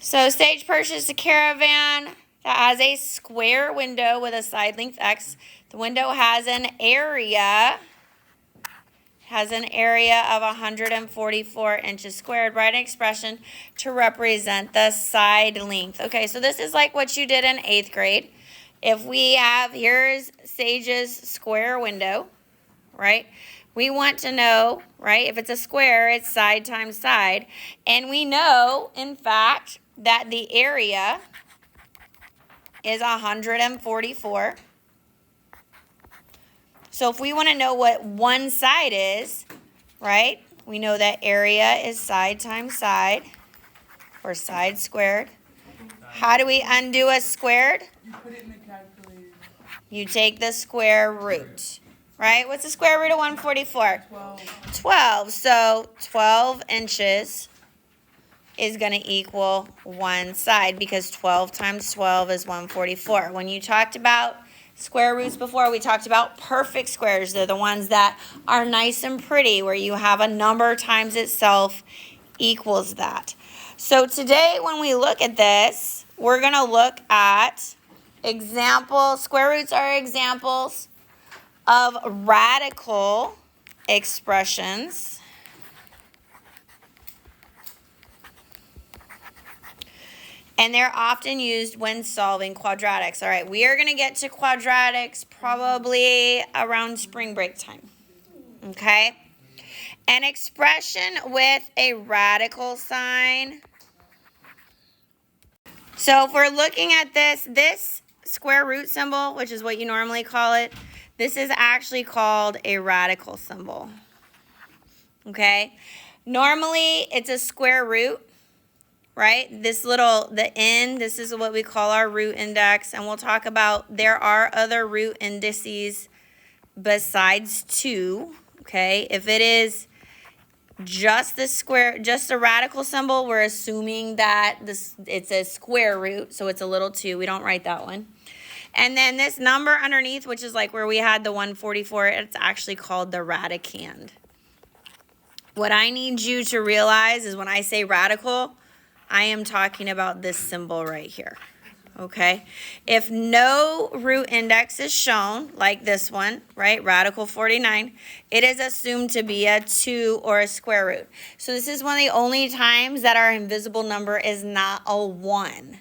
So Sage purchased a caravan that has a square window with a side length X. The window has an area of 144 inches squared. Write an expression to represent the side length. Okay, so this is like what you did in 8th grade. If we have, here's Sage's square window, right? We want to know, right, if it's a square, it's side times side. And we know, in fact, that the area is 144. So if we want to know what one side is, right, we know that area is side times side, or side squared. How do we undo a squared? You put it in the calculator. You take the square root, right? What's the square root of 144? 12. So 12 inches is going to equal one side because 12 times 12 is 144. When you talked about square roots before, we talked about perfect squares. They're the ones that are nice and pretty, where you have a number times itself equals that. So today when we look at this, we're going to look at examples. Square roots are examples of radical expressions. And they're often used when solving quadratics. All right, we are going to get to quadratics probably around spring break time. Okay? An expression with a radical sign. So if we're looking at this square root symbol, which is what you normally call it, this is actually called a radical symbol. Okay? Normally, it's a square root. Right? The n, this is what we call our root index. And we'll talk about there are other root indices besides 2. Okay? If it is just the square, just a radical symbol, we're assuming that it's a square root. So it's a little 2. We don't write that one. And then this number underneath, which is like where we had the 144, it's actually called the radicand. What I need you to realize is when I say radical, I am talking about this symbol right here, okay? If no root index is shown, like this one, right, radical 49, it is assumed to be a 2 or a square root. So this is one of the only times that our invisible number is not a 1,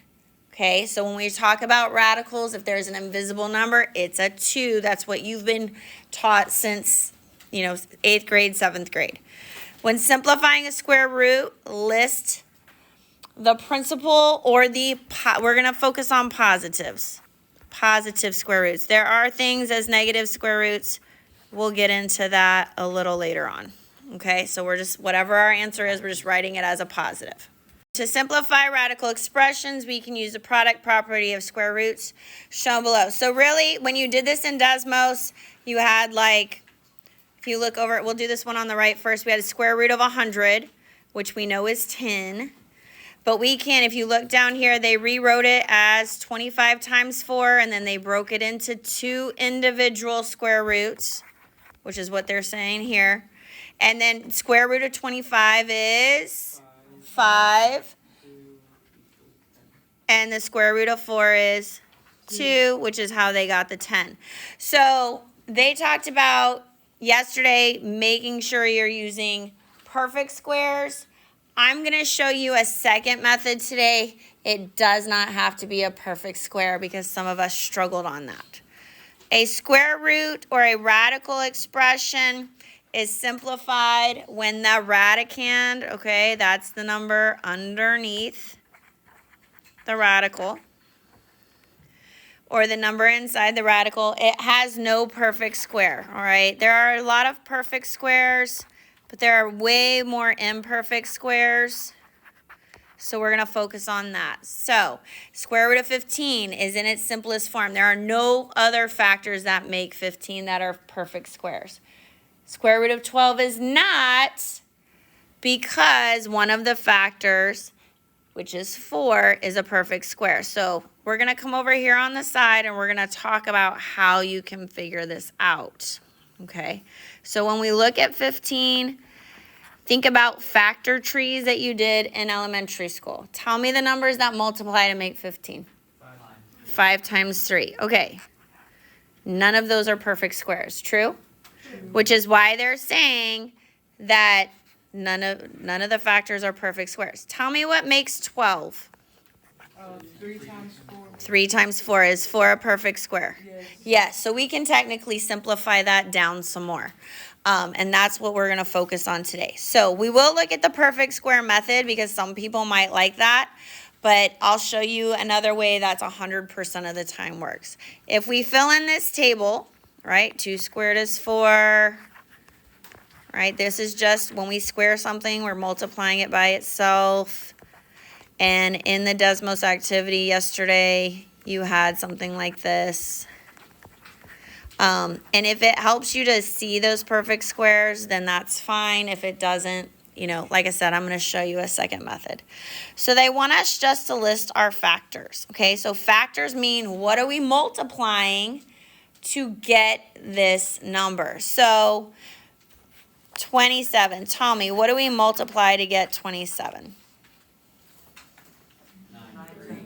okay? So when we talk about radicals, if there's an invisible number, it's a 2. That's what you've been taught since, 8th grade, 7th grade. When simplifying a square root, list the principal or we're going to focus on positives. Positive square roots. There are things as negative square roots. We'll get into that a little later on. Okay, so we're just, whatever our answer is, we're just writing it as a positive. To simplify radical expressions, we can use the product property of square roots shown below. So really, when you did this in Desmos, you had if you look over it, we'll do this one on the right first. We had a square root of 100, which we know is 10. But we can, if you look down here, they rewrote it as 25 times 4, and then they broke it into 2 individual square roots, which is what they're saying here. And then square root of 25 is 5. And the square root of 4 is 2, which is how they got the 10. So they talked about yesterday making sure you're using perfect squares. I'm going to show you a second method today. It does not have to be a perfect square because some of us struggled on that. A square root or a radical expression is simplified when the radicand, okay, that's the number underneath the radical, or the number inside the radical, it has no perfect square, all right? There are a lot of perfect squares, but there are way more imperfect squares, so we're going to focus on that. So, square root of 15 is in its simplest form. There are no other factors that make 15 that are perfect squares. Square root of 12 is not, because one of the factors, which is 4, is a perfect square. So, we're going to come over here on the side, and we're going to talk about how you can figure this out. Okay, so when we look at 15, Think about factor trees that you did in elementary school. Tell me the numbers that multiply to make 15. 5 times 3. Okay. None of those are perfect squares. True? Which is why they're saying that none of the factors are perfect squares. Tell me what makes 12. 3 times 4. 3 times 4 is 4 a perfect square? Yes. Yes, so we can technically simplify that down some more. And that's what we're going to focus on today. So we will look at the perfect square method because some people might like that. But I'll show you another way that's 100% of the time works. If we fill in this table, right, 2 squared is 4, right? This is just when we square something, we're multiplying it by itself. And in the Desmos activity yesterday, you had something like this. And if it helps you to see those perfect squares, then that's fine. If it doesn't, you know, like I said, I'm going to show you a second method. So they want us just to list our factors. Okay, so factors mean what are we multiplying to get this number? So 27. Tommy, what do we multiply to get 27?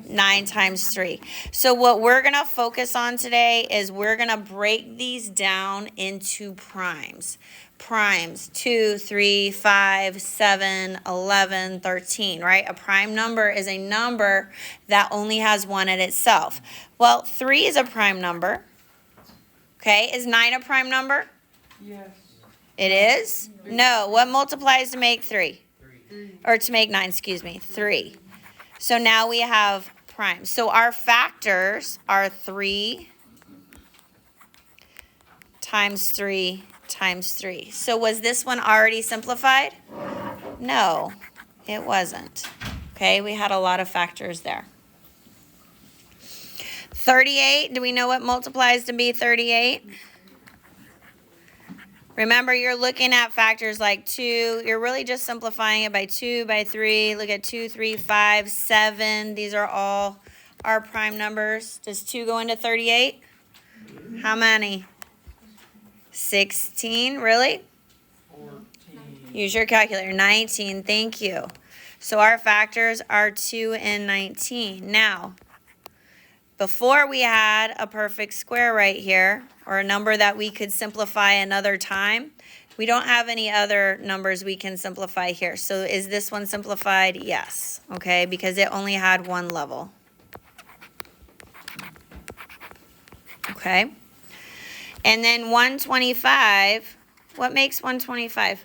9 times 3. So what we're going to focus on today is we're going to break these down into primes. Primes, 2, 3, 5, 7, 11, 13, right? A prime number is a number that only has 1 at itself. Well, 3 is a prime number. Okay, is 9 a prime number? Yes. It is? No. What multiplies to make 3? 3. Or to make 9, excuse me, 3. So now we have primes. So our factors are 3 times 3 times 3. So was this one already simplified? No, it wasn't. Okay, we had a lot of factors there. 38, do we know what multiplies to be 38? Remember, you're looking at factors like 2. You're really just simplifying it by 2, by 3. Look at 2, 3, 5, 7. These are all our prime numbers. Does 2 go into 38? How many? 16. Really? 14. Use your calculator. 19. Thank you. So our factors are 2 and 19. Now, before we had a perfect square right here, or a number that we could simplify another time, we don't have any other numbers we can simplify here. So is this one simplified? Yes. Okay, because it only had 1 level. Okay. And then 125, what makes 125?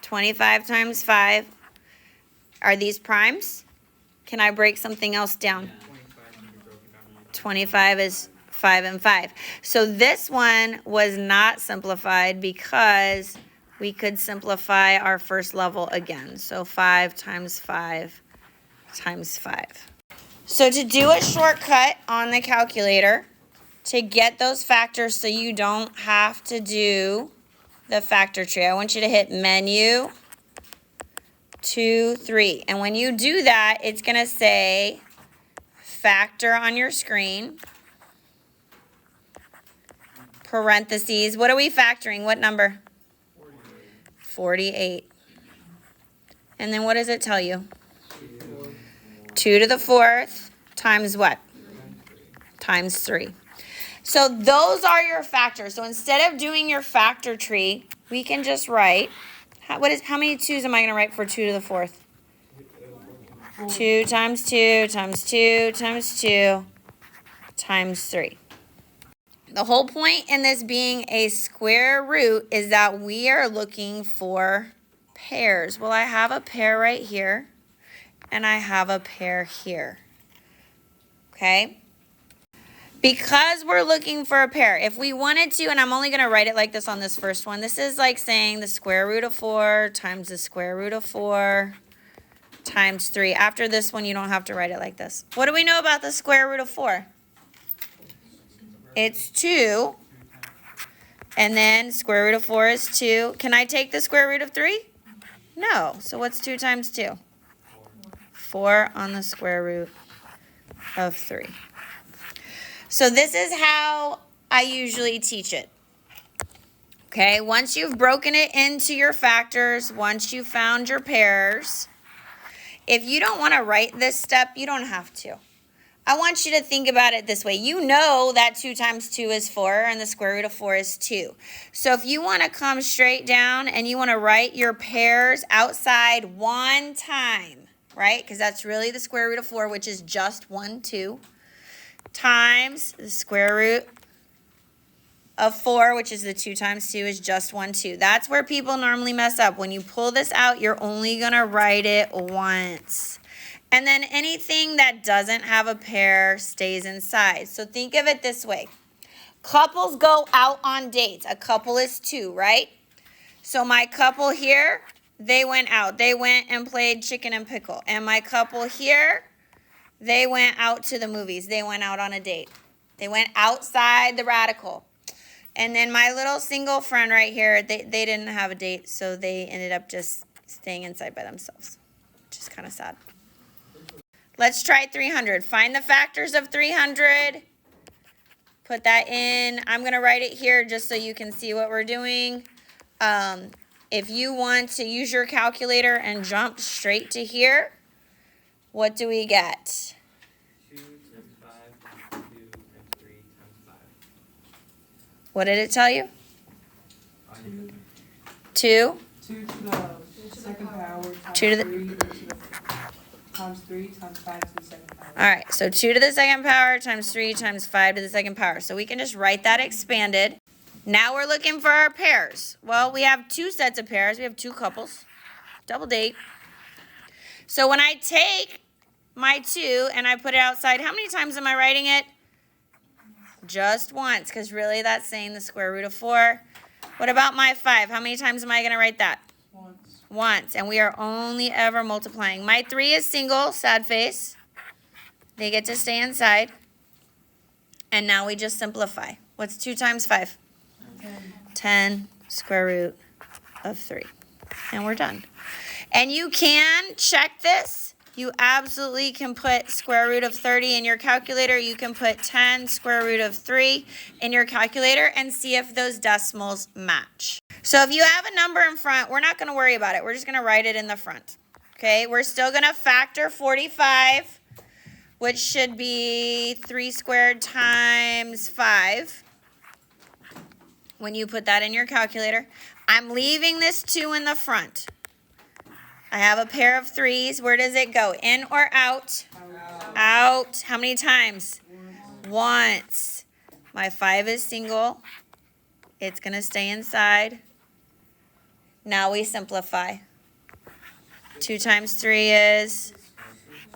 25 times 5. Are these primes? Can I break something else down? 25 is 5 and 5. So this one was not simplified because we could simplify our first level again. So 5 times 5 times 5. So to do a shortcut on the calculator, to get those factors so you don't have to do the factor tree, I want you to hit menu, 2, 3. And when you do that, it's going to say factor on your screen. Parentheses. What are we factoring? What number? 48. And then what does it tell you? 2 to the 4th times what? Times 3. So those are your factors. So instead of doing your factor tree, we can just write, how many 2's am I going to write for 2 to the 4th? 2 times 2 times 2 times 2 times 3. The whole point in this being a square root is that we are looking for pairs. Well, I have a pair right here, and I have a pair here. Okay? Because we're looking for a pair, if we wanted to, and I'm only going to write it like this on this first one, this is like saying the square root of 4 times the square root of 4 times 3. After this one, you don't have to write it like this. What do we know about the square root of 4? It's 2. And then square root of 4 is 2. Can I take the square root of 3? No. So what's 2 times 2? 4 on the square root of 3. So this is how I usually teach it. Okay, once you've broken it into your factors, once you've found your pairs, if you don't want to write this step, you don't have to. I want you to think about it this way. You know that 2 times 2 is 4 and the square root of 4 is 2. So if you want to come straight down and you want to write your pairs outside one time, right? Because that's really the square root of 4, which is just 1, 2, times the square root of 4, which is the 2 times 2 is just 1, 2. That's where people normally mess up. When you pull this out, you're only going to write it once. And then anything that doesn't have a pair stays inside. So think of it this way. Couples go out on dates. A couple is 2, right? So my couple here, they went out. They went and played chicken and pickle. And my couple here, they went out to the movies. They went out on a date. They went outside the radical. And then my little single friend right here, they didn't have a date, so they ended up just staying inside by themselves, which is kind of sad. Let's try 300. Find the factors of 300. Put that in. I'm going to write it here just so you can see what we're doing. If you want to use your calculator and jump straight to here, what do we get? 2 times 5 times 2 times 3 times 5. What did it tell you? 2. 2. 2 to the second power times 2 to the 3 times 3 times 5 to the second power. All right, so 2 to the second power times 3 times 5 to the second power. So we can just write that expanded. Now we're looking for our pairs. Well, we have 2 sets of pairs. We have 2 couples, double date. So when I take my 2 and I put it outside, how many times am I writing it? Just once, because really that's saying the square root of 4. What about my 5? How many times am I going to write that? Once, and we are only ever multiplying. My 3 is single, sad face. They get to stay inside. And now we just simplify. What's 2 times 5? 10 square root of 3. And we're done. And you can check this. You absolutely can put square root of 30 in your calculator. You can put 10 square root of 3 in your calculator and see if those decimals match. So if you have a number in front, we're not going to worry about it. We're just going to write it in the front. Okay, we're still going to factor 45, which should be 3 squared times 5. When you put that in your calculator, I'm leaving this 2 in the front. I have a pair of 3s. Where does it go? In or out? Out. How many times? Once. My 5 is single. It's going to stay inside. Now we simplify. 2 times 3 is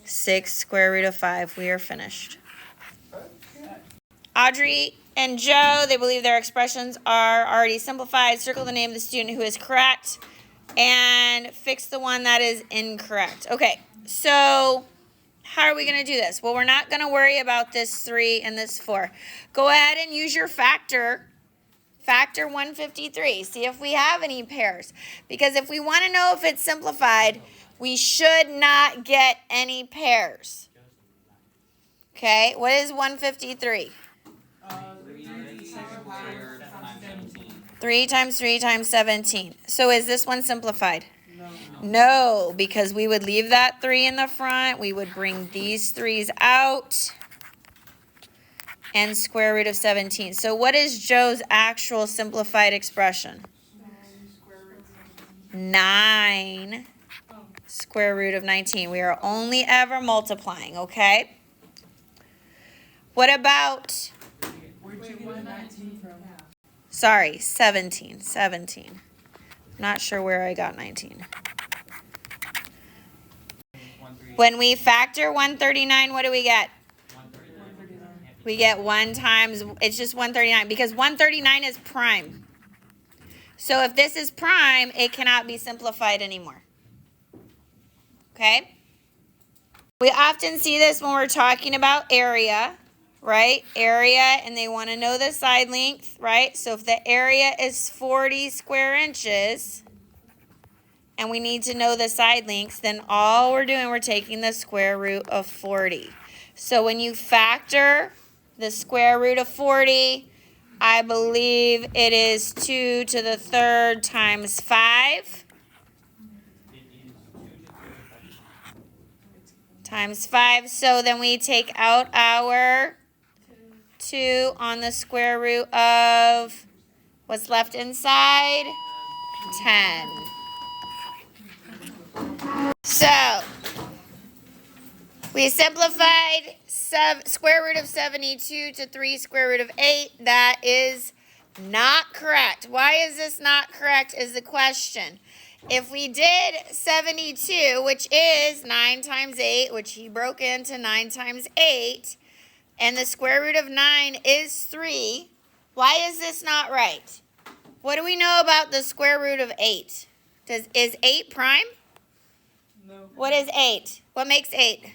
6 square root of 5. We are finished. Audrey and Joe, they believe their expressions are already simplified. Circle the name of the student who is correct. And fix the one that is incorrect. Okay, so how are we going to do this? Well, we're not going to worry about this 3 and this 4. Go ahead and use your factor 153. See if we have any pairs. Because if we want to know if it's simplified, we should not get any pairs. Okay, what is 153? 3 times 3 times 17. So is this one simplified? No, because we would leave that 3 in the front. We would bring these 3's out. And square root of 17. So what is Joe's actual simplified expression? 9 square root of 19. We are only ever multiplying, okay? What about... Where'd you get 19 from? Sorry, 17. Not sure where I got 19. When we factor 139, what do we get? We get 1 times, it's just 139 because 139 is prime. So if this is prime, it cannot be simplified anymore. Okay? We often see this when we're talking about area. Right? Area, and they want to know the side length, right? So if the area is 40 square inches, and we need to know the side lengths, then all we're doing, we're taking the square root of 40. So when you factor the square root of 40, I believe it is 2 to the third times 5 It is 2 to the 5. times 5. So then we take out our 2 on the square root of what's left inside? 10. So we simplified square root of 72 to 3 square root of 8. That is not correct. Why is this not correct is the question. If we did 72, which is 9 times 8, which he broke into 9 times 8, and the square root of 9 is 3, why is this not right? What do we know about the square root of 8? Is 8 prime? No. What is 8? What makes 8?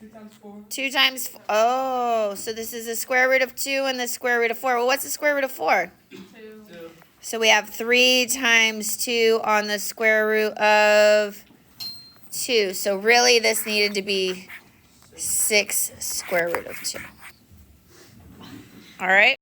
2 times 4. 2 times 4. Oh, so this is the square root of 2 and the square root of 4. Well, what's the square root of 4? 2. So we have 3 times 2 on the square root of 2. So really this needed to be 6 square root of 2. All right.